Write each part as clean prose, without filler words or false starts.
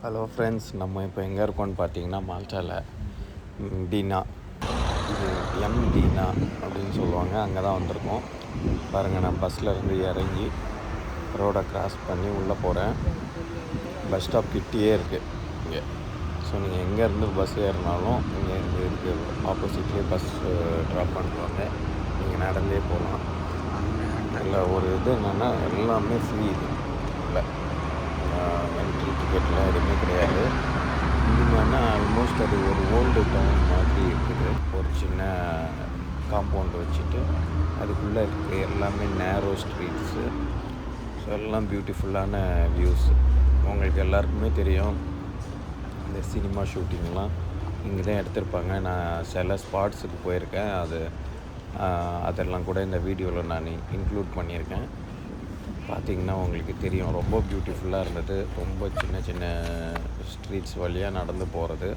Hello friends, நம்ம இப்போ எங்கே இருக்கோம்னு பார்த்தீங்கன்னா மால்டாவில் டீனா, இது டீனா அப்படின்னு சொல்லுவாங்க. அங்கே தான் வந்திருக்கோம். பாருங்கள், நான் பஸ்ஸில் இருந்து இறங்கி ரோடை கிராஸ் பண்ணி உள்ளே போகிறேன். பஸ் ஸ்டாப் கிட்டேயே இருக்குது இங்கே. ஸோ நீங்கள் எங்கேருந்து பஸ் ஏறினாலும் இங்கே இருக்குது, ஆப்போசிட்லேயே பஸ் ட்ராப் பண்ணுறாங்க. நீங்கள் நடந்தே போகலாம். இல்லை ஒரு இது என்னென்னா எல்லாமே ஃப்ரீ. இது இல்லை என்ட்ரி டிக்கெட்லாம் எதுவுமே கிடையாது. இன்னும் ஆல்மோஸ்ட் அது ஒரு ஓல்டு டவுன் மாதிரி இருக்குது. ஒரு சின்ன காம்பவுண்ட் வச்சுட்டு அதுக்குள்ளே இருக்குது எல்லாமே நேரோ ஸ்ட்ரீட்ஸு. ஸோ எல்லாம் பியூட்டிஃபுல்லான வியூஸ். உங்களுக்கு எல்லாருக்குமே தெரியும், இந்த சினிமா ஷூட்டிங்லாம் இங்கே தான் எடுத்திருப்பாங்க. நான் சில ஸ்பாட்ஸுக்கு போயிருக்கேன். அதெல்லாம் கூட இந்த வீடியோவில் நான் இன்க்ளூட் பண்ணியிருக்கேன். பார்த்திங்கன்னா உங்களுக்கு தெரியும், ரொம்ப பியூட்டிஃபுல்லாக இருந்தது. ரொம்ப சின்ன சின்ன ஸ்ட்ரீட்ஸ் வழியாக நடந்து போகிறது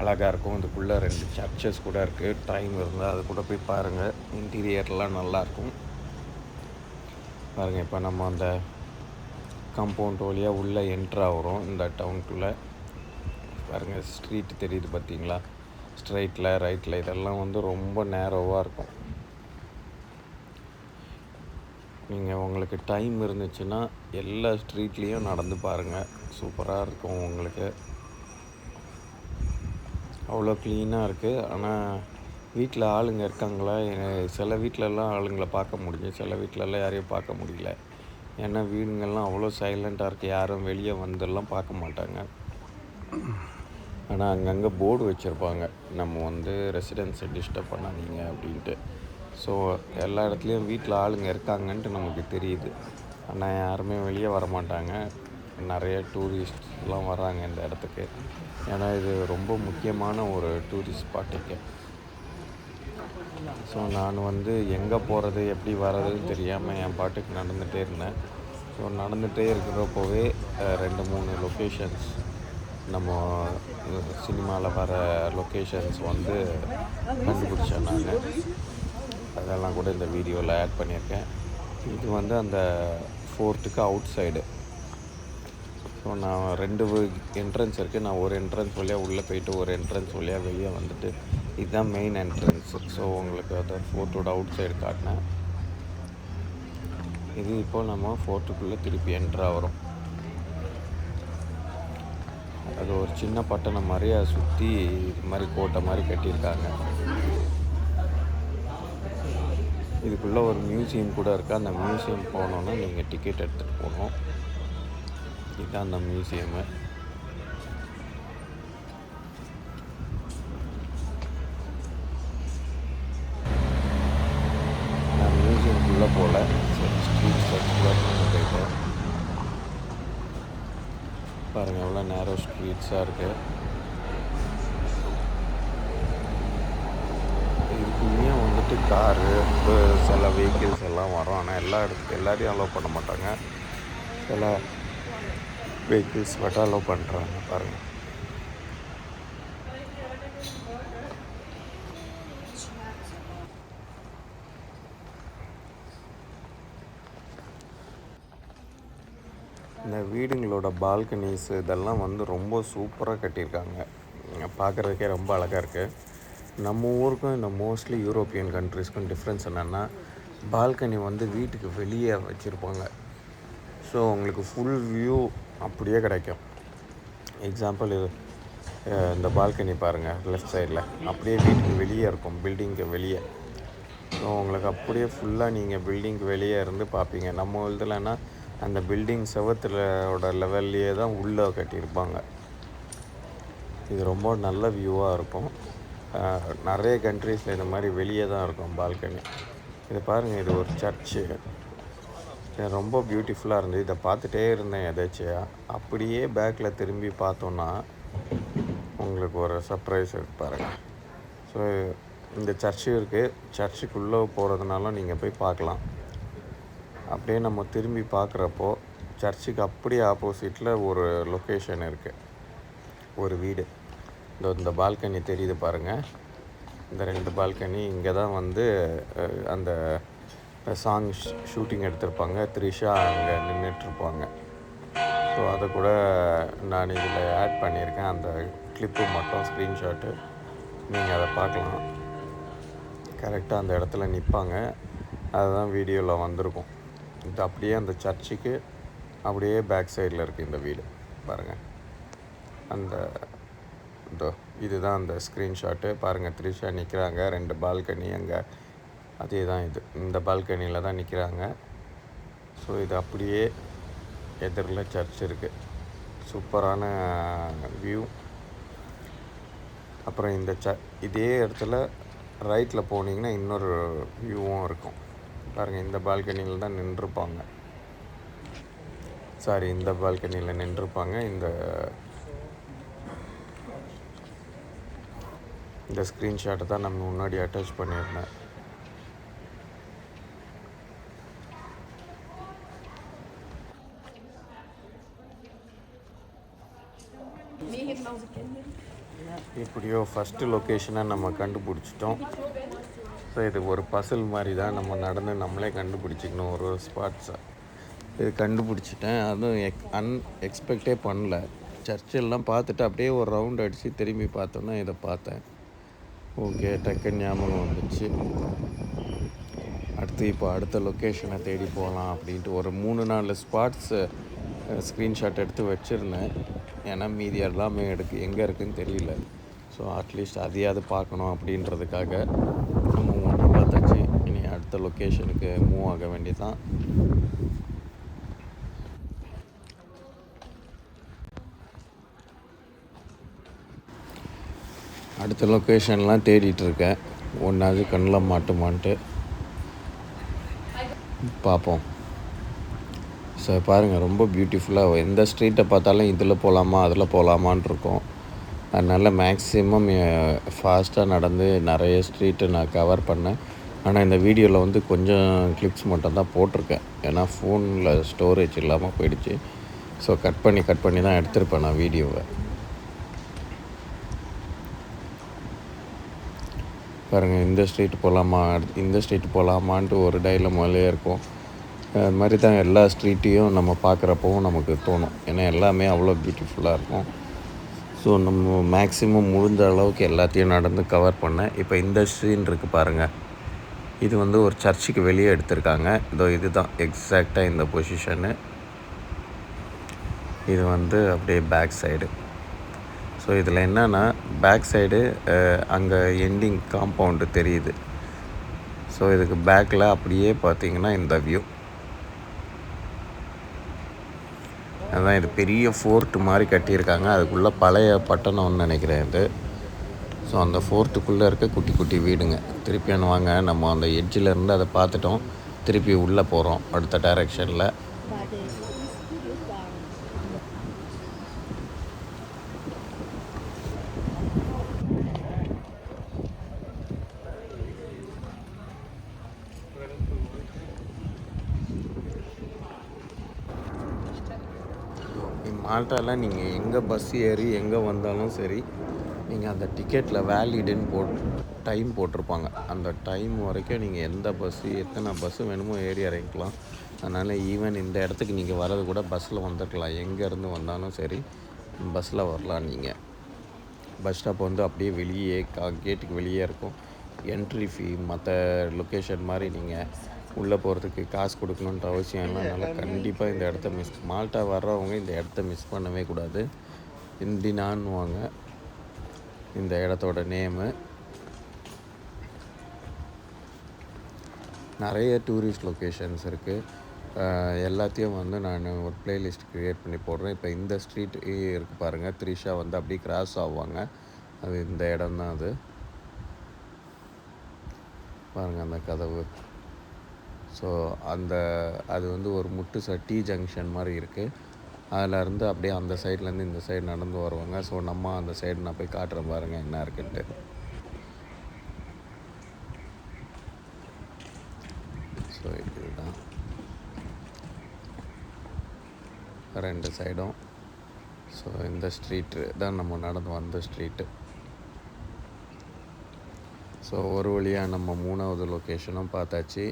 அழகாக இருக்கும். இதுக்குள்ளே 2 சர்ச்சஸ் கூட இருக்குது. டைம் இருந்தால் அது கூட போய் பாருங்கள். இன்டீரியர்லாம் நல்லாயிருக்கும். பாருங்கள், இப்போ நம்ம அந்த காம்பவுண்ட் வழியாக உள்ளே என்ட்ரு ஆகிறோம் இந்த டவுனுக்குள்ளே. பாருங்கள், ஸ்ட்ரீட் தெரியுது பார்த்தீங்களா? ஸ்ட்ரைட்டில் ரைட்டில் இதெல்லாம் ரொம்ப நேரோவாக இருக்கும். நீங்கள் உங்களுக்கு டைம் இருந்துச்சுன்னா எல்லா ஸ்ட்ரீட்லேயும் நடந்து பாருங்கள். சூப்பராக இருக்கும். உங்களுக்கு அவ்வளோ க்ளீனாக இருக்குது. ஆனால் வீட்டில் ஆளுங்க இருக்காங்களா? சில வீட்டிலலாம் ஆளுங்களை பார்க்க முடியும், சில வீட்டிலலாம் யாரையும் பார்க்க முடியல. ஏன்னா வீடுங்கள்லாம் அவ்வளோ சைலண்ட்டாக இருக்குது. யாரும் வெளியே வந்துடலாம் பார்க்க மாட்டாங்க. ஆனால் அங்கங்கே போர்டு வச்சுருப்பாங்க, நம்ம ரெசிடென்ஸை டிஸ்டர்ப் பண்ணாதீங்க அப்படின்ட்டு. ஸோ எல்லா இடத்துலையும் வீட்டில் ஆளுங்க இருக்காங்கன்ட்டு நமக்கு தெரியுது. ஆனால் யாருமே வெளியே வரமாட்டாங்க. நிறைய டூரிஸ்ட்லாம் வராங்க இந்த இடத்துக்கு. ஏன்னா இது ரொம்ப முக்கியமான ஒரு டூரிஸ்ட் ஸ்பாட்டுக்கு. ஸோ நான் எங்கே போகிறது எப்படி வர்றதுன்னு தெரியாமல் என் பாட்டுக்கு நடந்துகிட்டே இருந்தேன். ஸோ நடந்துகிட்டே இருக்கிறப்போவே 2-3 லொக்கேஷன்ஸ், நம்ம சினிமாவில் வர லொக்கேஷன்ஸ் கண்டுபிடிச்சேன் நான். அதெல்லாம் கூட இந்த வீடியோவில் ஆட் பண்ணியிருக்கேன். இது அந்த ஃபோர்ட்டுக்கு அவுட் சைடு. ஸோ நான் 2 என்ட்ரன்ஸ் இருக்குது. நான் ஒரு என்ட்ரன்ஸ் வழியாக உள்ளே போயிட்டு ஒரு என்ட்ரன்ஸ் வழியாக வெளியே வந்துட்டு இதுதான் மெயின் என்ட்ரன்ஸ். ஸோ உங்களுக்கு அந்த ஃபோர்ட்டோட அவுட் சைடு காட்டினேன். இது இப்போது நம்ம ஃபோர்ட்டுக்குள்ளே திருப்பி என்ட்ராகிறோம். அது ஒரு சின்ன பட்டணம் மாதிரி, அதை சுற்றி இது மாதிரி கோட்டை மாதிரி கட்டியிருக்காங்க. இதுக்குள்ளே ஒரு மியூசியம் கூட இருக்குது. அந்த மியூசியம் போனோன்னா நீங்கள் டிக்கெட் எடுத்துகிட்டு போகணும். இதுதான் அந்த மியூசியமு. நான் மியூசியம்குள்ளே போகல, ஸ்ட்ரீட் எக்ஸ்ப்ளோர் பண்ணி போயிட்டேன். பாருங்கள், எவ்வளோ நேரோ ஸ்ட்ரீட்ஸாக இருக்குது. இதுக்குள்ளேயும் காரு, சில வெஹிக்கிள்ஸ் எல்லாம் வரும். ஆனால் எல்லாரையும் அலோவ் பண்ண மாட்டாங்க. சில வெஹிக்கிள்ஸ் மட்டும் அலோவ் பண்ணுறாங்க. பாருங்கள், இந்த வீடுங்களோட பால்கனிஸ் இதெல்லாம் ரொம்ப சூப்பராக கட்டியிருக்காங்க. பார்க்குறதுக்கே ரொம்ப அழகாக இருக்குது. நம்ம ஊருக்கும் இந்த மோஸ்ட்லி யூரோப்பியன் கண்ட்ரிஸ்க்கும் டிஃப்ரென்ஸ் என்னென்னா, பால்கனி வீட்டுக்கு வெளியே வச்சுருப்பாங்க. ஸோ உங்களுக்கு ஃபுல் வியூ அப்படியே கிடைக்கும். எக்ஸாம்பிள், இந்த பால்கனி பாருங்கள், லெஃப்ட் சைடில் அப்படியே வீட்டுக்கு வெளியே இருக்கும், பில்டிங்க்கு வெளியே. ஸோ உங்களுக்கு அப்படியே ஃபுல்லாக நீங்கள் பில்டிங்க்கு வெளியே இருந்து பார்ப்பீங்க. நம்ம இதுலன்னா அந்த பில்டிங் செவத்தோட லெவல்லையே தான் உள்ளே கட்டியிருப்பாங்க. இது ரொம்ப நல்ல வியூவாக இருக்கும். நிறைய கண்ட்ரீஸில் இந்த மாதிரி வெளியே தான் இருக்கும் பால்கனி. இது பாருங்கள், இது ஒரு சர்ச்சு. இது ரொம்ப பியூட்டிஃபுல்லாக இருந்தது. இதை பார்த்துட்டே இருந்தேன் எதாச்சியாக. அப்படியே பேக்கில் திரும்பி பார்த்தோன்னா உங்களுக்கு ஒரு சர்ப்ரைஸ் இருக்குது பாருங்கள். ஸோ இந்த சர்ச்சு இருக்குது. சர்ச்சுக்குள்ளே போகிறதுனால நீங்கள் போய் பார்க்கலாம். அப்படியே நம்ம திரும்பி பார்க்குறப்போ சர்ச்சுக்கு அப்படியே ஆப்போசிட்டில் ஒரு லொக்கேஷன் இருக்குது, ஒரு வீடு. இந்த பால்கனி தெரியுது பாருங்கள். இந்த 2 பால்கனி இங்கே தான் அந்த சாங் ஷூட்டிங் எடுத்திருப்பாங்க. த்ரிஷா அங்கே நின்றுட்டுருப்பாங்க. ஸோ அதை கூட நான் இதில் ஆட் பண்ணியிருக்கேன், அந்த கிளிப்பு மட்டும் ஸ்க்ரீன்ஷாட்டு. நீங்கள் அதை பார்க்கலாம். கரெக்டாக அந்த இடத்துல நிற்பாங்க, அதுதான் வீடியோவில் வந்திருக்கும். இது அப்படியே அந்த சர்ச்சுக்கு அப்படியே பேக் சைடில் இருக்குது இந்த வீடு பாருங்கள். அந்த இதோ இதுதான் அந்த ஸ்க்ரீன்ஷாட்டு பாருங்கள். த்ரிஷா நிற்கிறாங்க, 2 பால்கனி அங்கே, அதே தான் இது. இந்த பால்கனியில் தான் நிற்கிறாங்க. ஸோ இது அப்படியே எதிரில் சர்ச் இருக்குது. சூப்பரான வியூ. அப்புறம் இந்த இதே இடத்துல ரைட்டில் போனீங்கன்னா இன்னொரு வியூவும் இருக்கும் பாருங்கள். இந்த பால்கனியில் தான் நின்றுருப்பாங்க, சாரி இந்த பால்கனியில் நின்றுருப்பாங்க. இந்த ஸ்க்ரீன்ஷாட்டை தான் நம்ம முன்னாடி அட்டாச் பண்ணியிருந்தேன். இப்படியோ ஃபஸ்ட்டு லொக்கேஷனை நம்ம கண்டுபிடிச்சிட்டோம். ஸோ இது ஒரு பசில் மாதிரி தான், நம்ம நடந்து நம்மளே கண்டுபிடிச்சிக்கணும் ஒரு ஸ்பாட்ஸை. இது கண்டுபிடிச்சிட்டேன். அதுவும் எக்ஸ்பெக்டே பண்ணல. சர்ச்செல்லாம் பார்த்துட்டு அப்படியே ஒரு ரவுண்ட் அடித்து திரும்பி பார்த்தோன்னா இதை பார்த்தேன். ஓகே, டக்குன்னு ஞாபகம் வந்துச்சு. அடுத்த லொக்கேஷனை தேடி போகலாம் அப்படின்ட்டு ஒரு 3-4 ஸ்பாட்ஸு ஸ்க்ரீன்ஷாட் எடுத்து வச்சுருந்தேன். ஏன்னா மீதி எல்லாமே எங்கே இருக்குதுன்னு தெரியல. ஸோ அட்லீஸ்ட் அதையாவது பார்க்கணும் அப்படின்றதுக்காக நம்ம ஒன்று பார்த்தாச்சு. இனி அடுத்த லொக்கேஷனுக்கு மூவ் ஆக வேண்டியதான். அடுத்த லொக்கேஷன்லாம் தேடிட்டுருக்கேன், ஒன்றாவது கண்ணில் மாட்டுமான்ட்டு பார்ப்போம். ஸோ பாருங்கள், ரொம்ப பியூட்டிஃபுல்லாக எந்த ஸ்ட்ரீட்டை பார்த்தாலும் இதில் போகலாமா அதில் போகலாமான் இருக்கும். அதனால் மேக்ஸிமம் ஃபாஸ்ட்டாக நடந்து நிறைய ஸ்ட்ரீட்டை நான் கவர் பண்ணேன். ஆனால் இந்த வீடியோவில் கொஞ்சம் கிளிப்ஸ் மட்டும் தான் போட்டிருக்கேன், ஏன்னா ஃபோனில் ஸ்டோரேஜ் இல்லாமல் போயிடுச்சு. ஸோ கட் பண்ணி தான் எடுத்திருப்பேன் நான் வீடியோவை. பாருங்கள், இந்த ஸ்ட்ரீட் போகலாமான்ட்டு ஒரு டைலமாலே இருக்கும். அது மாதிரி தான் எல்லா ஸ்ட்ரீட்டையும் நம்ம பார்க்குறப்பவும் நமக்கு தோணும், ஏன்னா எல்லாமே அவ்வளோ பியூட்டிஃபுல்லாக இருக்கும். ஸோ நம்ம மேக்ஸிமம் முடிஞ்ச அளவுக்கு எல்லாத்தையும் நடந்து கவர் பண்ணேன். இப்போ இந்த சீன் இருக்குது பாருங்கள், இது ஒரு சர்ச்சுக்கு வெளியே எடுத்திருக்காங்க. இது தான் எக்ஸாக்டாக இந்த பொசிஷனு. இது அப்படியே பேக் சைடு. ஸோ இதில் என்னென்னா, பேக் சைடு அங்கே எண்டிங் காம்பவுண்டு தெரியுது. ஸோ இதுக்கு பேக்கில் அப்படியே பார்த்திங்கன்னா இந்த வியூ. அதான் இது பெரிய ஃபோர்ட்டு மாதிரி கட்டியிருக்காங்க. அதுக்குள்ளே பழைய பட்டணம்னு நினைக்கிறேன் இது. ஸோ அந்த ஃபோர்ட்டுக்குள்ளே இருக்க குட்டி குட்டி வீடுங்க. திருப்பி வாங்க, நம்ம அந்த எட்ஜில் இருந்து அதை பார்த்துட்டோம், திருப்பி உள்ளே போகிறோம் அடுத்த டைரெக்ஷனில். மால்ட்டாவில் நீங்கள் எங்கே பஸ் ஏறி எங்கே வந்தாலும் சரி, நீங்கள் அந்த டிக்கெட்டில் வேலிடுன்னு டைம் போட்டிருப்பாங்க. அந்த டைம் வரைக்கும் நீங்கள் எந்த எத்தனை பஸ்ஸு வேணுமோ ஏறி இறங்கிக்கலாம். அதனால் ஈவன் இந்த இடத்துக்கு நீங்கள் வர்றது கூட பஸ்ஸில் வந்துருக்கலாம். எங்கேருந்து வந்தாலும் சரி பஸ்ஸில் வரலாம். நீங்கள் பஸ் ஸ்டாப் அப்படியே வெளியே கேட்டுக்கு வெளியே இருக்கும். என்ட்ரி ஃபீ மற்ற லொக்கேஷன் மாதிரி நீங்கள் உள்ளே போகிறதுக்கு காசு கொடுக்கணுன்ற அவசியம் இல்லை. அதனால் கண்டிப்பாக இந்த இடத்த மால்ட்டா வர்றவங்க இந்த இடத்த மிஸ் பண்ணவே கூடாது. இண்டினான்னுவாங்க இந்த இடத்தோட நேமு. நிறைய டூரிஸ்ட் லொக்கேஷன்ஸ் இருக்குது. எல்லாத்தையும் நான் ஒரு ப்ளேலிஸ்ட் க்ரியேட் பண்ணி போடுறேன். இப்போ இந்த ஸ்ட்ரீட் இருக்குது பாருங்கள், த்ரிஷா அப்படியே கிராஸ் ஆவாங்க. அது இந்த இடம் தான். அது பாருங்கள் அந்த கதவு. ஸோ அது ஒரு முட்டு டீ ஜங்ஷன் மாதிரி இருக்குது. அதிலேருந்து அப்படியே அந்த சைட்லேருந்து இந்த சைடு நடந்து வருவாங்க. ஸோ நம்ம அந்த சைடு நான் போய் காட்டுறேன் பாருங்கள் என்ன இருக்குன்ட்டு. ஸோ இதுதான் 2 சைடும். ஸோ இந்த ஸ்ட்ரீட்டு தான் நம்ம நடந்து வந்த ஸ்ட்ரீட்டு. ஸோ ஒரு வழியாக நம்ம 3வது லொக்கேஷனும் பார்த்தாச்சு.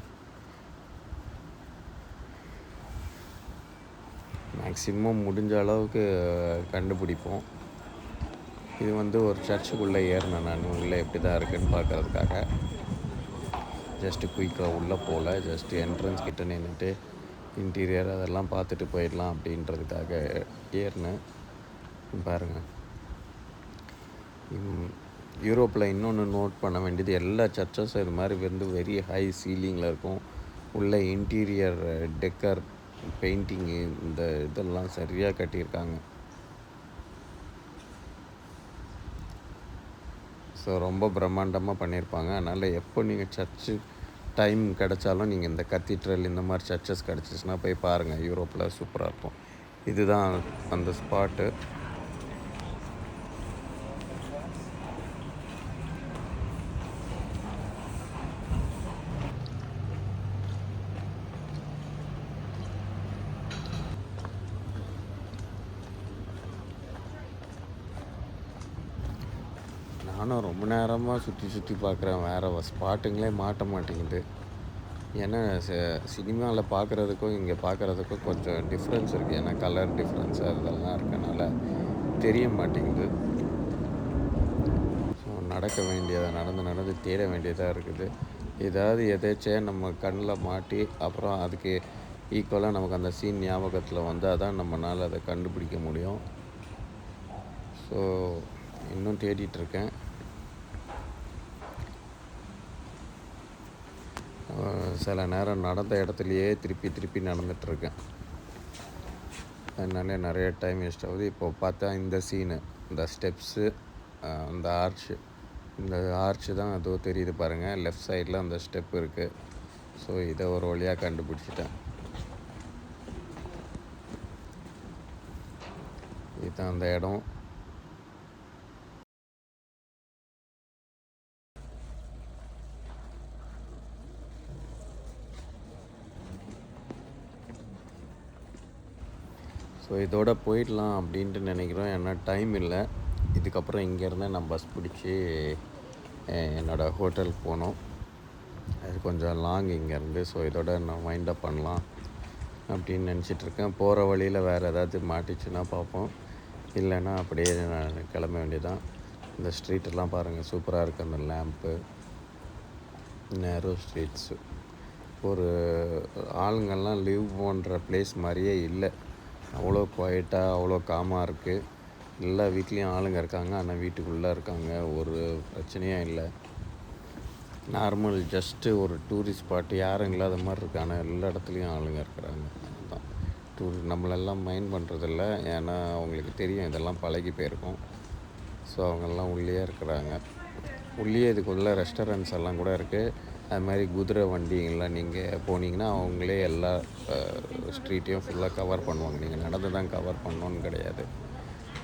மேக்ஸிமம் முடிஞ்ச அளவுக்கு கண்டுபிடிப்போம். இது வந்து ஒரு சர்ச்சுக்குள்ளே ஏறினேன் நான், உள்ளே எப்படி தான் இருக்குதுன்னு பார்க்குறதுக்காக. ஜஸ்ட்டு குயிக்காக உள்ளே போகல, ஜஸ்ட்டு என்ட்ரன்ஸ் கிட்ட நின்றுட்டு இன்டீரியர் அதெல்லாம் பார்த்துட்டு போயிடலாம் அப்படின்றதுக்காக ஏறினேன். பாருங்கள், யூரோப்பில் இன்னொன்று நோட் பண்ண வேண்டியது, எல்லா சர்ச்சஸும் இது மாதிரி வந்து வெரி ஹை சீலிங்கில் இருக்கும். உள்ள இன்டீரியர் டெக்கர் பெயிண்டிங்கு இந்த இதெல்லாம் சரியாக கட்டியிருக்காங்க. ஸோ ரொம்ப பிரம்மாண்டமாக பண்ணியிருப்பாங்க. அதனால் எப்போ நீங்கள் சர்ச்சு டைம் கிடச்சாலும் நீங்கள் இந்த கத்தீட்ரல் இந்த மாதிரி சர்ச்சஸ் கிடச்சிச்சின்னா போய் பாருங்கள். யூரோப்பில் சூப்பராக இருக்கும். இதுதான் அந்த ஸ்பாட்டு. நானும் ரொம்ப நேரமாக சுற்றி பார்க்குறேன், வேறு ஸ்பாட்டுங்களே மாட்ட மாட்டேங்குது. ஏன்னா சினிமாவில் பார்க்குறதுக்கும் இங்கே பார்க்குறதுக்கும் கொஞ்சம் டிஃப்ரென்ஸ் இருக்குது. ஏன்னா கலர் டிஃப்ரென்ஸ் அதெல்லாம் இருக்கனால தெரிய மாட்டேங்குது. ஸோ நடக்க வேண்டியதை நடந்து தேட வேண்டியதாக இருக்குது. ஏதாவது எதாச்சும் நம்ம கண்ணில் மாட்டி அப்புறம் அதுக்கு ஈக்குவலாக நமக்கு அந்த சீன் ஞாபகத்தில் வந்தால் தான் நம்மளால் அதை கண்டுபிடிக்க முடியும். ஸோ இன்னும் தேடிட்டுருக்கேன். சில நேரம் நடந்த இடத்துலையே திருப்பி நடந்துகிட்ருக்கேன். அதனால நிறைய டைம் வேஸ்ட் ஆகுது. இப்போ பார்த்தா இந்த சீனு, இந்த ஸ்டெப்ஸு, அந்த ஆர்ச்சு தான் அதோ தெரியுது பாருங்கள். லெஃப்ட் சைடில் அந்த ஸ்டெப் இருக்குது. ஸோ இதை ஒரு வழியாக கண்டுபிடிச்சிட்டேன். இதுதான் அந்த இடம். ஸோ இதோட போயிடலாம் அப்படின்ட்டு நினைக்கிறோம். ஏன்னா டைம் இல்லை. இதுக்கப்புறம் இங்கேருந்து நான் பஸ் பிடிச்சி என்னோடய ஹோட்டலுக்கு போனோம். அது கொஞ்சம் லாங் இங்கேருந்து. ஸோ இதோட நான் வைண்ட் அப் பண்ணலாம் அப்படின்னு நினச்சிட்ருக்கேன். போகிற வழியில் வேறு ஏதாவது மாட்டிச்சுன்னா பார்ப்போம், இல்லைன்னா அப்படியே நான் கிளம்ப வேண்டியதான். இந்த ஸ்ட்ரீட்டெல்லாம் பாருங்கள், சூப்பராக இருக்குது. அந்த லேம்ப்பு, நேரோ ஸ்ட்ரீட்ஸு, ஒரு ஆளுங்கள்லாம் லிவ் பண்ணுற பிளேஸ் மாதிரியே இல்லை. அவ்வளோ குவைட்டாக, அவ்வளோ காமாக இருக்குது. எல்லா வீட்லேயும் ஆளுங்க இருக்காங்க, ஆனால் வீட்டுக்குள்ளே இருக்காங்க. ஒரு பிரச்சனையும் இல்லை. நார்மல் ஜஸ்ட்டு ஒரு டூரிஸ்ட் ஸ்பாட்டு, யாரும் இல்லாத மாதிரி இருக்குது. ஆனால் எல்லா இடத்துலையும் ஆளுங்க இருக்கிறாங்க. அதுதான் நம்மளெல்லாம் மைண்ட் பண்ணுறதில்ல. ஏன்னா அவங்களுக்கு தெரியும் இதெல்லாம் பழகி போயிருக்கும். ஸோ அவங்கெல்லாம் உள்ளே இருக்கிறாங்க. உள்ளே இதுக்குள்ளே ரெஸ்டாரண்ட்ஸ் எல்லாம் கூட இருக்குது. அது மாதிரி குதிரை வண்டிங்கெல்லாம் நீங்கள் போனீங்கன்னா அவங்களே எல்லா ஸ்ட்ரீட்டையும் ஃபுல்லாக கவர் பண்ணுவாங்க. நீங்கள் நடந்து தான் கவர் பண்ணணுன்னு கிடையாது.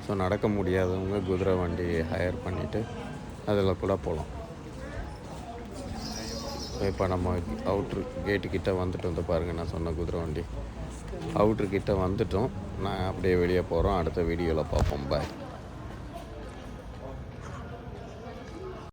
ஸோ நடக்க முடியாதவங்க குதிரை வண்டி ஹையர் பண்ணிவிட்டு அதில் கூட போகலாம். இப்போ நம்ம அவுட்ரு கேட்டுக்கிட்ட வந்துட்டோம். பாருங்கள், நான் சொன்ன குதிரை வண்டி அவுட்ரு கிட்ட வந்துட்டோம். நான் அப்படியே வெளியே போகிறோம். அடுத்த வீடியோவில் பார்ப்போம். பாய்.